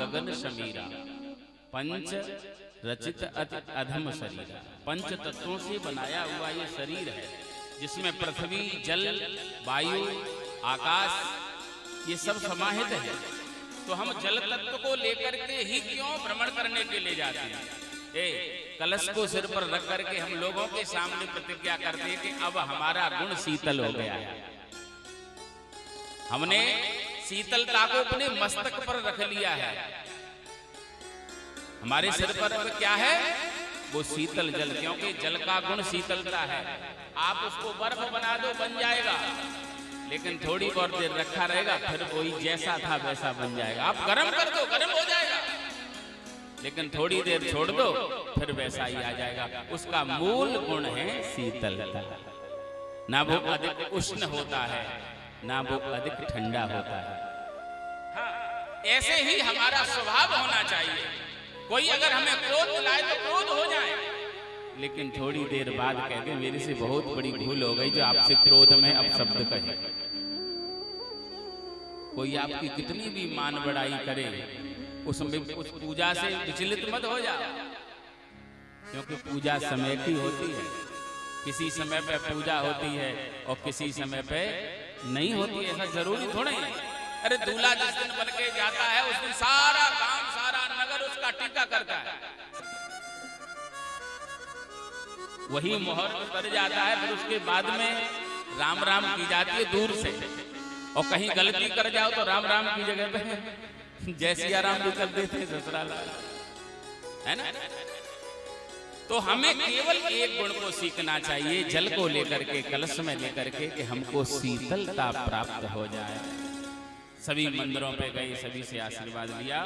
गगन समीरा, पंच रचित अति अधम शरीर। पंच तत्वों से बनाया हुआ ये शरीर है, जिसमें पृथ्वी, जल, वायु, आकाश ये सब समाहित है। तो हम जल तत्व को लेकर के ही क्यों भ्रमण करने के लिए जाते हैं? कलश को सिर पर रख करके हम लोगों के सामने प्रतिज्ञा करते हैं कि अब हमारा गुण शीतल हो गया है। हमने शीतलता को अपने मस्तक पर रख लिया है। हमारे सिर पर अब क्या है? वो शीतल जल, क्योंकि जल का गुण शीतलता है। आप उसको बर्फ बना दो, बन जाएगा, लेकिन थोड़ी बहुत देर रखा रहेगा, फिर वही जैसा था वैसा बन जाएगा। आप गर्म कर दो, गर्म हो जाएगा, लेकिन थोड़ी देर छोड़ दो, फिर वैसा ही आ जाएगा। उसका मूल गुण है शीतलता। ना वो अधिक उष्ण होता है, ना वो अधिक ठंडा होता है। हाँ, ऐसे ही हमारा स्वभाव होना चाहिए। कोई अगर हमें क्रोध लाए तो क्रोध हो जाए, लेकिन थोड़ी देर बाद कहते मेरे से बहुत बड़ी भूल हो गई जो आपसे क्रोध में अब शब्द कहे। कोई आपकी कितनी भी मान बढ़ाई करे, उसमें उस पूजा से विचलित मत हो जाओ, क्योंकि पूजा समय की होती है। किसी समय पे पूजा होती है और किसी समय पे नहीं होती, ऐसा जरूरी थोड़ा है। अरे दूल्हा जिस दिन बन के जाता है उस दिन सारा गांव, सारा नगर उसका टीका करता है। वही मोहर कर जाता है, फिर उसके बाद में राम राम की जाती है दूर से। और कहीं गलती कर जाओ तो राम राम की जगह पे जय सिया राम भी कर देते हैं ससुराल, है ना। तो हमें केवल एक गुण को सीखना चाहिए, जल को लेकर के, कलश में लेकर के, कि हमको शीतलता प्राप्त हो जाए। सभी मंदिरों पे गए, सभी से आशीर्वाद लिया,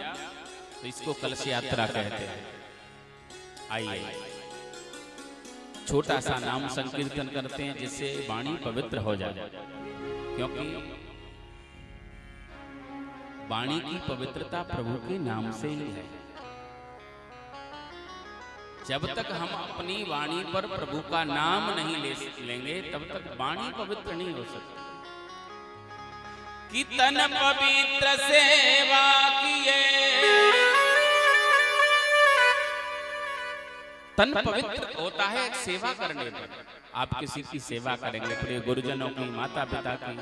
तो इसको कलश यात्रा कहते हैं। आइए छोटा सा नाम संकीर्तन करते हैं, जिससे वाणी पवित्र हो जाए, क्योंकि वाणी की पवित्रता प्रभु के नाम से ही है। जब तक हम अपनी वाणी पर प्रभु का नाम नहीं लेंगे, तब तक वाणी पवित्र नहीं हो सकती। कि तन पवित्र सेवा किए, तन पवित्र होता है सेवा करने पर। आप किसी की सेवा करेंगे, अपने गुरुजनों की, माता पिता की,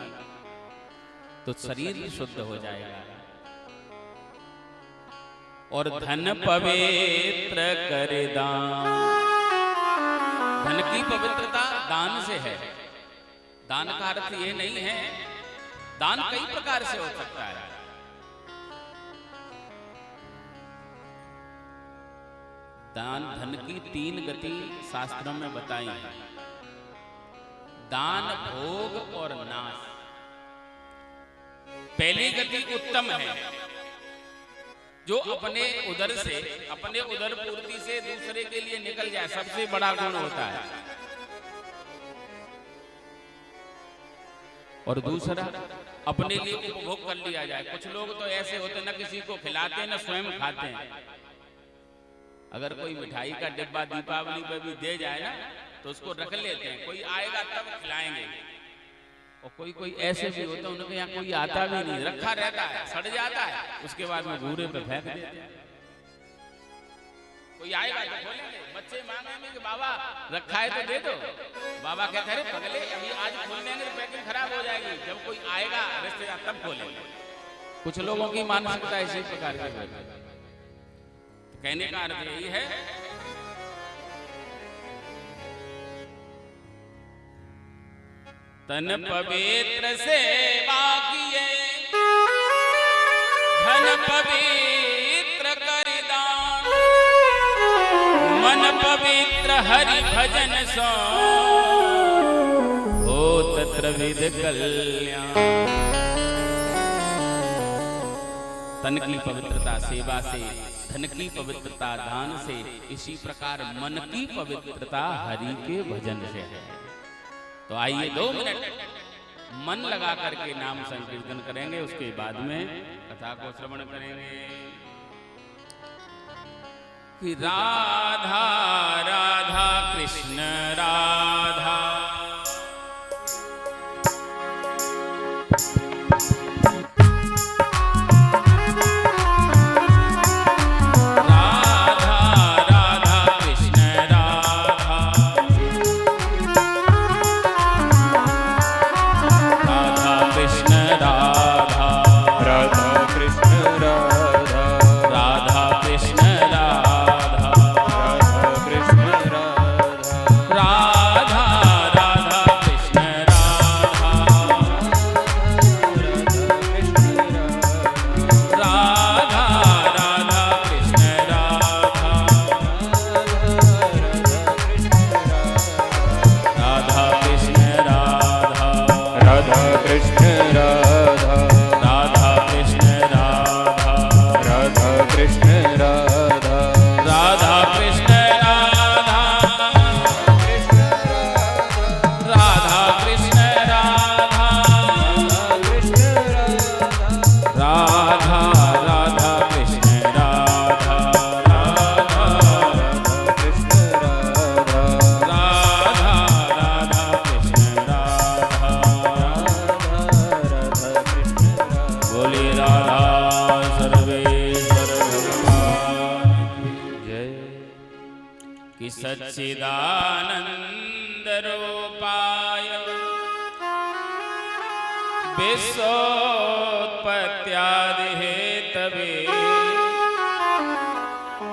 तो शरीर शुद्ध हो जाएगा। और धन पवित्र करे दान। धन की पवित्रता दान से है। दान का अर्थ ये नहीं है, दान कई प्रकार से हो सकता है। दान, धन की 3 गति शास्त्रों में बताई है। दान, भोग और नाश। पहली गति उत्तम है, जो अपने उदर से, अपने उदर पूर्ति से दूसरे के लिए निकल जाए, सबसे बड़ा गुण होता है। और दूसरा, अपने लिए उपभोग कर लिया जाए। कुछ लोग तो ऐसे होते, न किसी को खिलाते न स्वयं खाते हैं। अगर कोई मिठाई का डिब्बा दीपावली पे भी दे जाए ना, तो उसको रख लेते हैं, कोई आएगा तब खिलाएंगे। और कोई ऐसे भी होते हैं, उनके यहाँ कोई आता भी नहीं, रखा रहता है, सड़ जाता है, उसके बाद में घूरे पे फेंक देते हैं। कोई आएगा तो खोलेंगे, बच्चे मांगेंगे कि बाबा रखा है तो दे दो। बाबा कहते हैं पगले, अभी आज खोल लेंगे तो पैकिंग खराब हो जाएगी, जब कोई आएगा रिश्तेदार तब खोलेंगे। कुछ लोगों की मानसिकता इसी प्रकार की है। तो कहने का अर्थ यही है, तन पवित्र सेवा किए, धन पवित्र कर दान, मन पवित्र हरि भजन सो, होत त्रिविध कल्याण। तन की पवित्रता सेवा से, धन की पवित्रता दान से, इसी प्रकार मन की पवित्रता हरि के भजन से है। तो आइए 2 मिनट मन लगा करके नाम संकीर्तन करेंगे, उसके बाद में कथा को श्रवण करेंगे। कि राधा राधा कृष्ण राधा, सच्चिदानंद रूपाय विश्वोत्पत्त्यादि हेतवे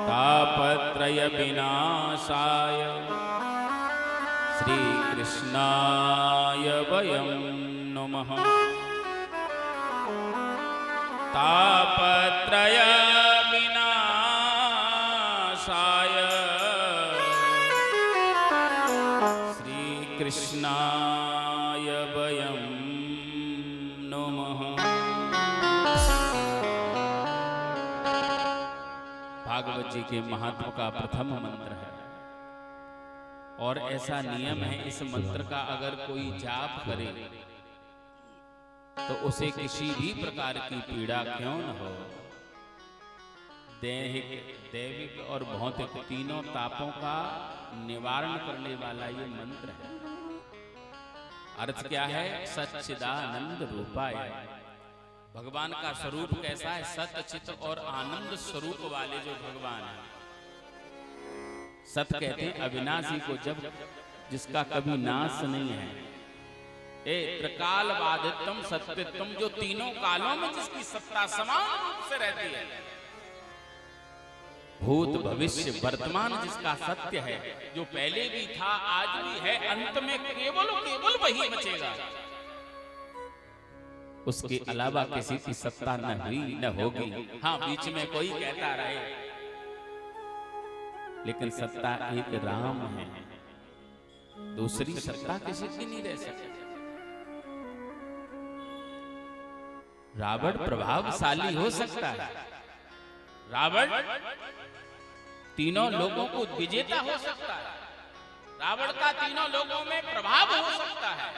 तापत्रय विनाशाय श्री कृष्णाय वयं नमः। तापत्रय विनाशाय श्री कृष्णाय वयं नमः। भागवत जी के महात्म का प्रथम मंत्र है और ऐसा नियम है इस मंत्र का अगर कोई जाप करे तो उसे किसी भी प्रकार की पीड़ा क्यों न हो, दैहिक दैविक और भौतिक तीनों तापों का निवारण करने वाला ये मंत्र है। अर्थ क्या है? सच्चिदानंद रूपाय। भगवान का स्वरूप कैसा है? सत चित और आनंद स्वरूप वाले जो भगवान है। सत कहते हैं अविनाशी को, जब जिसका कभी नाश नहीं है। ए त्रिकाल बाधितम सत्यत्वम, जो तीनों कालों में जिसकी सत्ता समान रूप से रहती है। भूत भविष्य वर्तमान जिसका सत्य है, जो पहले भी था आज भी है, अंत में केवल केवल वही बचेगा। उसके अलावा किसी की सत्ता न हुई न होगी। हाँ, बीच में कोई कहता रहे, लेकिन सत्ता एक राम है, दूसरी सत्ता किसी की नहीं रह सकती। रावण प्रभावशाली हो सकता है, रावण तीनों लोगों को विजेता हो सकता है, रावण का तीनों लोगों में प्रभाव हो सकता है,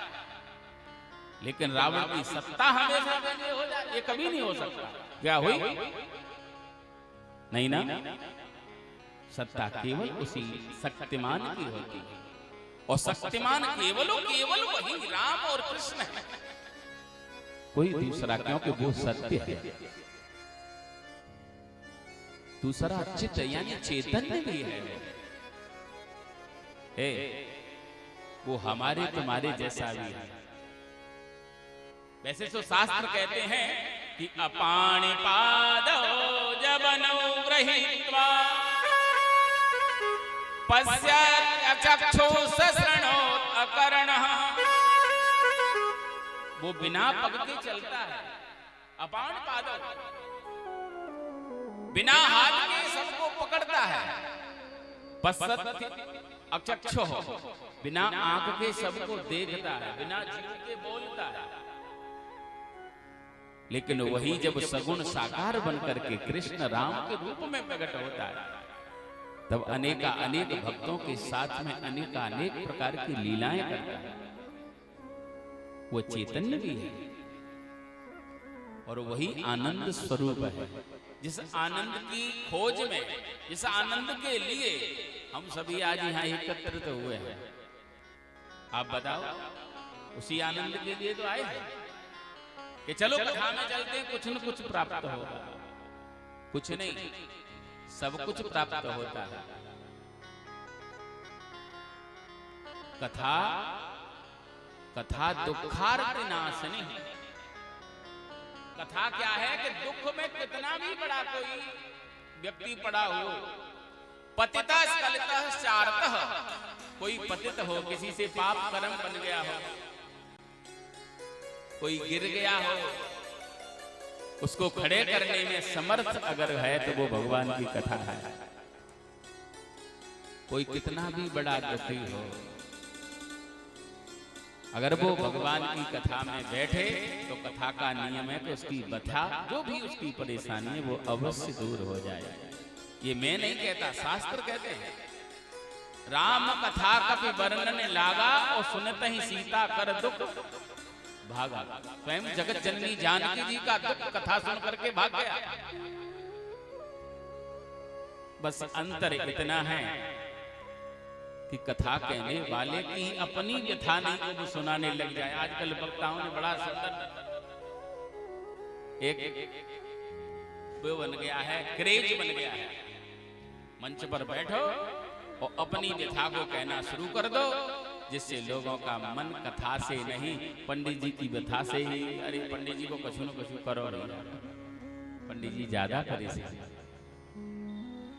लेकिन रावण की सत्ता हमेशा के लिए हो जाए ये कभी नहीं हो सकता। क्या हुई? नहीं ना। सत्ता केवल उसी शक्तिमान की होती है, और शक्तिमान केवल वही राम और कृष्ण है, कोई दूसरा, क्योंकि वो सत्य है। दूसरा चित्त यानी चैतन्य भी है, वो हमारे तुम्हारे जैसा भी है। वैसे तो शास्त्र कहते हैं कि अपाणि पादो जबनो गृहीत्वा पश्यत् चक्षुषसृणोत् अकर्णः। वो बिना पग के चलता है, अपाण पादो, बिना हाथ के सबको पकड़ता है। पश्यत् अचक्षुः, बिना आंख के सबको देखता है, बिना जीभ के बोलता है। लेकिन वही जब सगुण साकार बनकर के कृष्ण राम के रूप में प्रकट होता है, तब अनेक भक्तों के साथ में अनेक प्रकार की लीलाएं करता है। वो चैतन्य भी है और वही आनंद स्वरूप है। जिस आनंद की खोज में, जिस आनंद के लिए हम सभी आज यहाँ एकत्रित हुए हैं, आप बताओ, उसी आनंद के लिए तो आए हैं कि चलो कथा में चलते हैं, कुछ न कुछ प्राप्त होगा। कुछ नहीं, सब कुछ प्राप्त होता है। कथा दुखार्ति नाशनी। कथा क्या है कि दुख में कितना भी बड़ा कोई व्यक्ति पड़ा हो, पतितः स्खलितः चारतः, कोई पतित हो, किसी से पाप कर्म बन गया हो, कोई गिर गया हो, उसको खड़े करने में समर्थ अगर है तो वो भगवान की कथा है। कोई कितना भी बड़ा दुखी हो, अगर वो भगवान की कथा में बैठे तो कथा का नियम है कि उसकी व्यथा, जो भी उसकी परेशानी है, वो अवश्य दूर हो जाए। ये मैं नहीं कहता, शास्त्र कहते हैं। राम कथा कपि वर्णन लागा और सुनत ही सीता कर दुख भागा। स्वयं जगत जननी जानकी जी का दुख कथा सुन करके भाग गया। बस अंतर इतना है कि कथा कहने वाले की अपनी व्यथा नहीं को सुनाने लग जाए। आजकल वक्ताओं ने बड़ा सुंदर एक वो बन गया है, क्रेज बन गया है। मंच पर बैठो और अपनी व्यथा को कहना शुरू कर दो, जिससे लोगों का मन कथा से नहीं पंडित जी की व्यथा से ही, अरे पंडित जी को कछु न कछु करो नहीं, पंडित जी ज्यादा करे से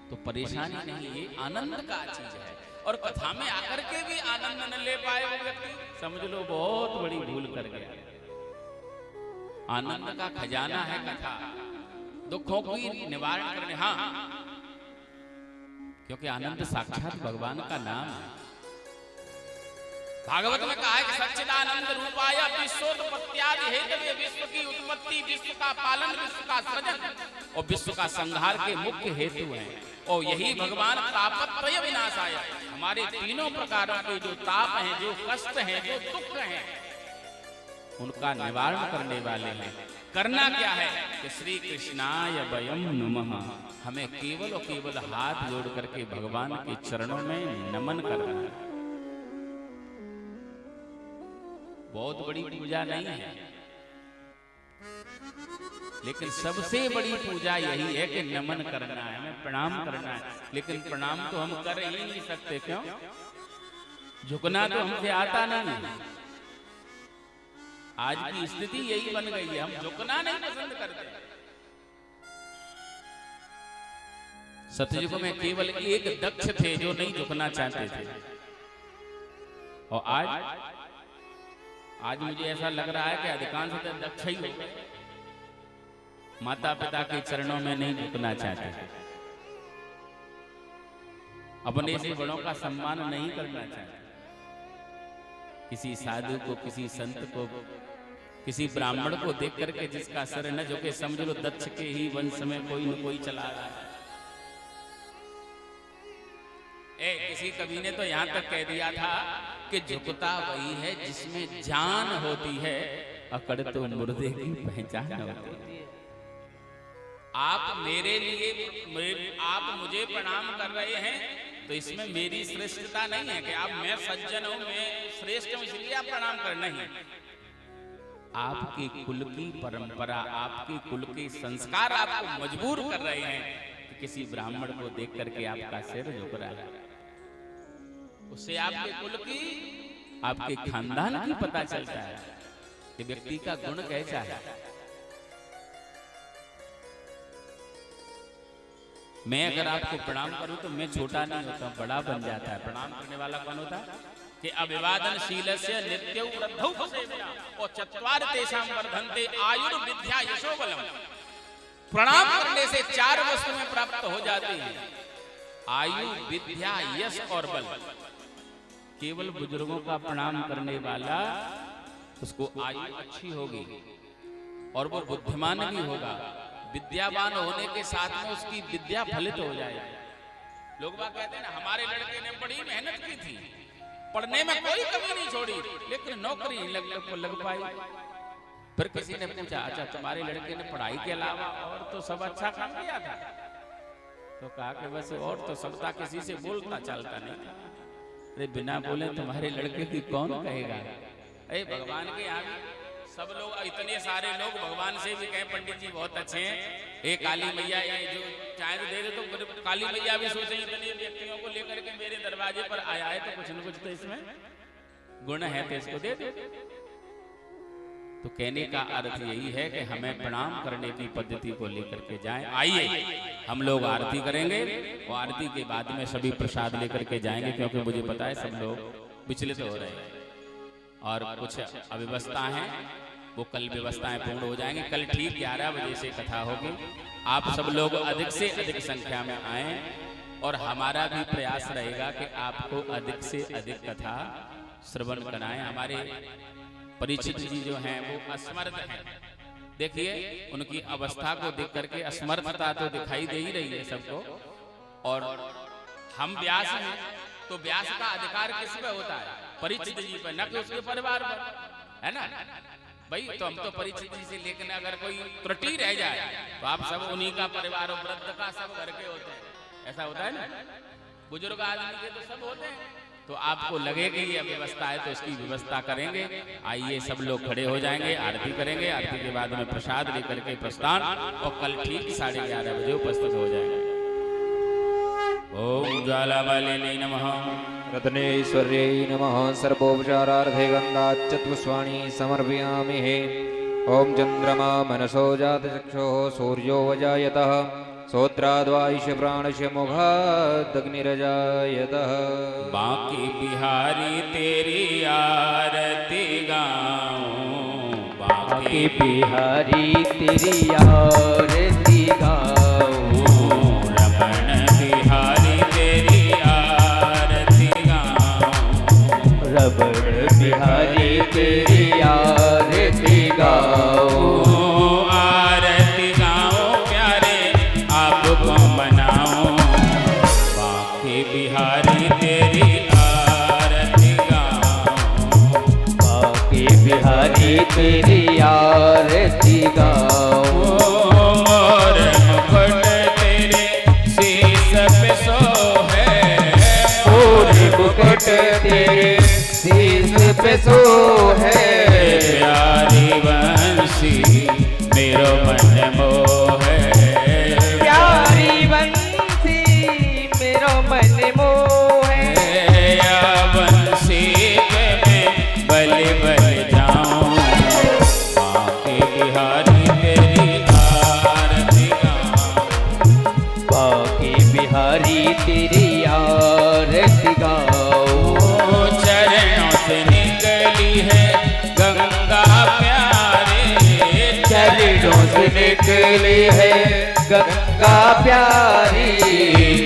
तो परेशानी नहीं, ये आनंद का चीज है। और कथा में आकर के भी आनंद न ले पाए वो व्यक्ति, समझ लो बहुत बड़ी भूल कर गया। आनंद का खजाना है कथा, दुखों की निवारण करने। हाँ, क्योंकि आनंद साक्षात भगवान का नाम है। भागवत में कहा है कि सच्चिदानंद रूपाय विश्वोत्पत्त्यादि हेतवे, विश्व की उत्पत्ति, विश्व का पालन, विश्व का सृजन और विश्व का संहार के मुख्य हेतु हैं। और यही भगवान तापत्रय विनाशाय, हमारे तीनों प्रकारों के जो ताप हैं, जो कष्ट हैं, जो दुख हैं, उनका निवारण करने वाले हैं। करना क्या है कि श्री कृष्णाय वयं नमः, हमें केवल और केवल हाथ जोड़ करके भगवान के चरणों में नमन करना है। बहुत बड़ी पूजा नहीं है, लेकिन सबसे बड़ी पूजा यही है कि नमन करना है, हमें प्रणाम करना है। लेकिन प्रणाम तो हम कर ही नहीं सकते, क्यों? झुकना तो हमसे आता नहीं। आज की स्थिति यही बन गई है, हम झुकना नहीं पसंद करते। सतयुग में केवल एक दक्ष थे जो नहीं झुकना चाहते थे, और आज मुझे ऐसा लग रहा है कि अधिकांश दक्ष ही हो गए, माता पिता के चरणों में नहीं झुकना चाहते, अपने से बड़ों का सम्मान नहीं करना चाहते। किसी साधु को, किसी संत को, किसी ब्राह्मण को देख करके जिसका सर न झुके, समझ लो दक्ष के ही वंश में कोई न कोई चला रहा है। किसी कवि ने तो यहां तक कह दिया था कि झुकता वही है जिसमें जान होती है, अकड़ तो मुर्दे की पहचान होती है। आप मेरे लिए, आप मुझे प्रणाम कर रहे हैं तो इसमें मेरी श्रेष्ठता नहीं है कि आप, मैं सज्जन हूं, मैं श्रेष्ठ हूं इसलिए आप प्रणाम कर, नहीं। आपके कुल की परंपरा, आपके कुल के संस्कार आपको मजबूर कर रहे हैं कि किसी ब्राह्मण को देख करके आपका सिर झुक रहा है। उससे आपके कुल की, आपके खानदान की पता चलता है कि व्यक्ति का गुण कैसा है। मैं अगर आपको प्रणाम करूं तो मैं छोटा नहीं होता, बड़ा बन जाता है। प्रणाम करने वाला कौन होता है? कि अभिवादनशीलस्य नित्यौ वृद्धौ सेवया और चत्वार तेषां वर्धन्ते आयुर्विद्या यशोबलम। प्रणाम करने से 4 वस्तुएं प्राप्त हो जाती हैं, आयु, विद्या, यश और बल। केवल बुजुर्गों का प्रणाम करने वाला, उसको आयु अच्छी होगी और वो बुद्धिमान भी होगा। विद्यावान होने के साथ में उसकी विद्या फलित हो जाएगी। लोग बात कहते हैं ना, हमारे लड़के ने बड़ी मेहनत की थी, पढ़ने में कोई कमी नहीं छोड़ी, लेकिन नौकरी नहीं लग पाई। फिर किसी ने पूछा, अच्छा तुम्हारे लड़के ने पढ़ाई के अलावा और तो सब अच्छा काम किया था? तो कहा कि बस और तो सब था, किसी से बोलता चालता नहीं था। अरे बिना बोले तुम्हारे लड़के की कौन कहेगा? अरे भगवान के यहाँ सब लोग, इतने सारे लोग भगवान से भी कहें पंडित जी बहुत अच्छे हैं, एक काली मैया ये जो चाहे तो दे दे, तो काली मैया भी सोचे इतने व्यक्तियों को लेकर के मेरे दरवाजे पर आया है तो कुछ न कुछ तो इसमें गुण है, तो इसको दे दे। तो कहने का अर्थ यही है कि हमें प्रणाम करने की पद्धति को लेकर के जाएं। आइए हम लोग आरती करेंगे और आरती के बाद में सभी प्रसाद लेकर के जाएंगे, क्योंकि मुझे पता है सब लोग विचलित हो रहे हैं और कुछ अव्यवस्था है, वो कल व्यवस्थाएं पूर्ण हो जाएंगी। कल ठीक 11 बजे से कथा होगी। आप सब लोग अधिक से अधिक संख्या में आए और हमारा भी प्रयास रहेगा कि आपको अधिक से अधिक कथा श्रवण कराएं। हमारे परीक्षित जी जो हैं वो असमर्थ हैं, देखिए उनकी अवस्था को देख करके असमर्थता तो दिखाई दे ही रही है सबको। और हम व्यास हैं तो व्यास का अधिकार किस पे होता है? परीक्षित जी पर, न कि उसके परिवार पर, है ना भाई? तो हम तो परीक्षित जी से, लेकिन अगर कोई त्रुटि रह जाए तो आप सब उन्हीं का परिवार और वृद्ध का सब घर के होते हैं, ऐसा होता है ना? बुजुर्ग आदमी के तो सब होते हैं। तो आपको लगे कि ये व्यवस्था है तो इसकी व्यवस्था करेंगे। आइए सब लोग खड़े हो जाएंगे, आरती करेंगे, आरती के बाद में प्रसाद लेकर के प्रस्थान, और कल ठीक 11:30 बजे उपस्थित हो जाएंगे। ओम ज्वालामालिनी नमः। रत्नेश्वर्यै नमः। सर्वोपचारार्थे गन्धाच्चत्पुष्पाणि समर्पयामि। ओम चंद्रमा मनसो जातचक्षुः सूर्यो वजायतः सोत्राद्वायुष प्राणस्य मुखादग्निरजायतः। बांके बिहारी तेरी आरती गाऊं, बांके बिहारी तेरी आरती गाऊं, रमण बिहारी तेरी आरती गाऊं, रमण बिहारी तेरी आरती गाऊं, आरती गाऊं प्यारे आपको मनाऊं, बांके बिहारी तेरी आरती गाऊं, बांके बिहारी तेरी आरती गाऊं, और मुकुट तेरे शीश पे सोहे, और मुकुट तेरे शीश पे सोहे, प्यारी बंसी मेरो मन मोहे, प्यारी बंसी मेरो मन मोहे, या बंसी पे मैं बलि बलि जाऊं, बांके बिहारी तेरी आरती गाऊं, बांके बिहारी तेरी आरती गाऊं, चरणों से निकली है गंगा प्यारे, चरणों से निकली है गंगा प्यारी,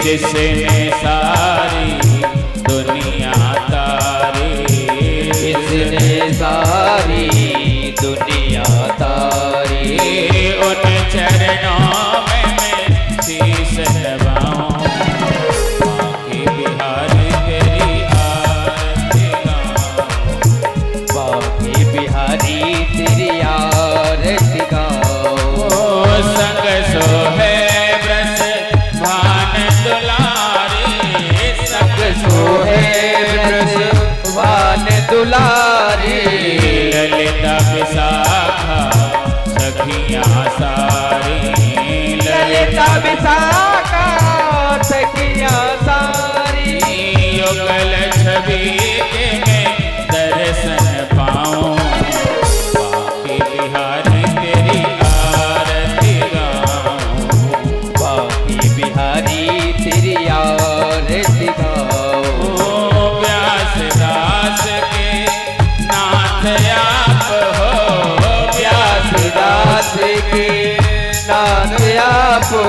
जिसने सारी दुनिया तारी, जिसने सारी दुनिया तारी, उन चरणों में मैं शीश नवाऊं, बांके बिहारी तेरी आरती गाऊं, बांके बिहारी तेरी आरती गाऊं, संग सोहे ब्रज भान दुलारी, संग सोहे ब्रज वान दुलारी, ललिता विशाखा सखियां सारी, ललिता विशाखा सखियां सारी, युगल छवि के मैं दर्शन पाऊं, बांके बिहारी तेरी आरती गाऊं, बांके बिहारी तेरी आरती गाऊं, व्यास दास के नाथ आप हो, व्यास दास के नाथ आप हो,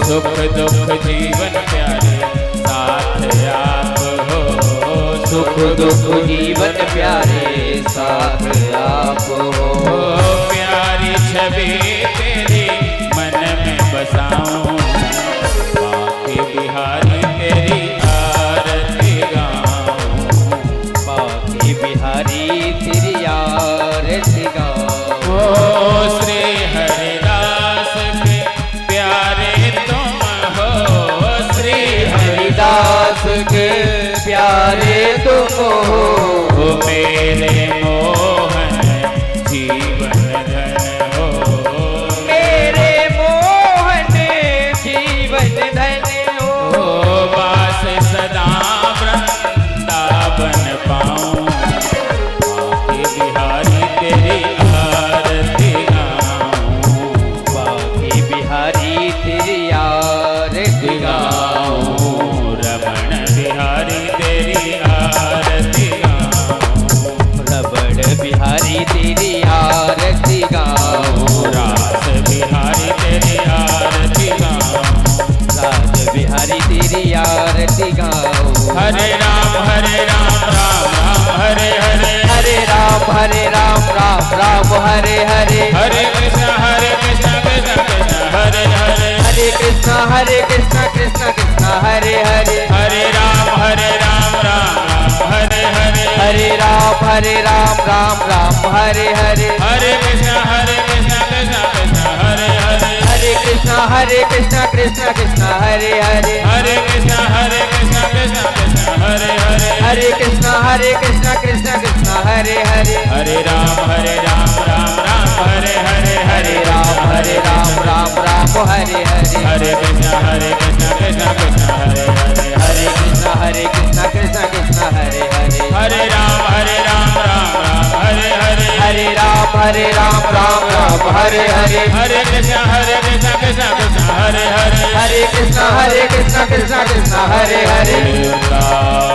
सुख दुख जीवन प्यारे साथ आप हो, सुख दुख जीवन प्यारे साथ आप हो, प्यारी छवि तेरी मन में बसाऊं, बांके बिहारी तेरी आरती गाऊं, बांके बिहारी तेरी आरती गाऊं, ओ श्री हरिदास के प्यारे तुम हो, श्री हरिदास के प्यारे तुम हो, मेरे मोहन जीवन धन हो, मेरे मोहन जीवन धन हो, बास सदा वृंदावन पाऊं, बांके बिहारी तेरी आरती गाऊं, बांके बिहारी तेरी आरती गाऊं, रमण बिहारी तेरी आरती गाऊं, रमण बिहारी तेरी आरती गाऊं, रास बिहारी तेरी आरती गाऊं, राज बिहारी तेरी आरती गाऊं, हरे राम राम राम हरे हरे, हरे राम राम राम हरे हरे, हरे कृष्ण कृष्ण कृष्ण हरे हरे, हरे कृष्ण कृष्ण कृष्ण हरे हरे, हरे राम राम हरे हरे, हरे राम राम हरे हरे, हरे कृष्ण कृष्ण कृष्ण हरे हरे, हरे कृष्ण कृष्ण कृष्ण हरे हरे, हरे कृष्ण कृष्ण कृष्ण हरे हरे, हरे कृष्ण कृष्ण कृष्ण हरे हरे, हरे राम राम राम हरे हरे, हरे राम राम राम हरे हरे, हरे कृष्ण कृष्ण कृष्ण कृष्ण हरे हरे हरे कृष्ण कृष्ण कृष्ण हरे हरे हरे राम राम राम हरे हरे हरे राम राम हरे हरे हरे कृष्ण कृष्ण कृष्ण हरे हरे हरे कृष्ण कृष्ण कृष्ण हरे हरे हरे राम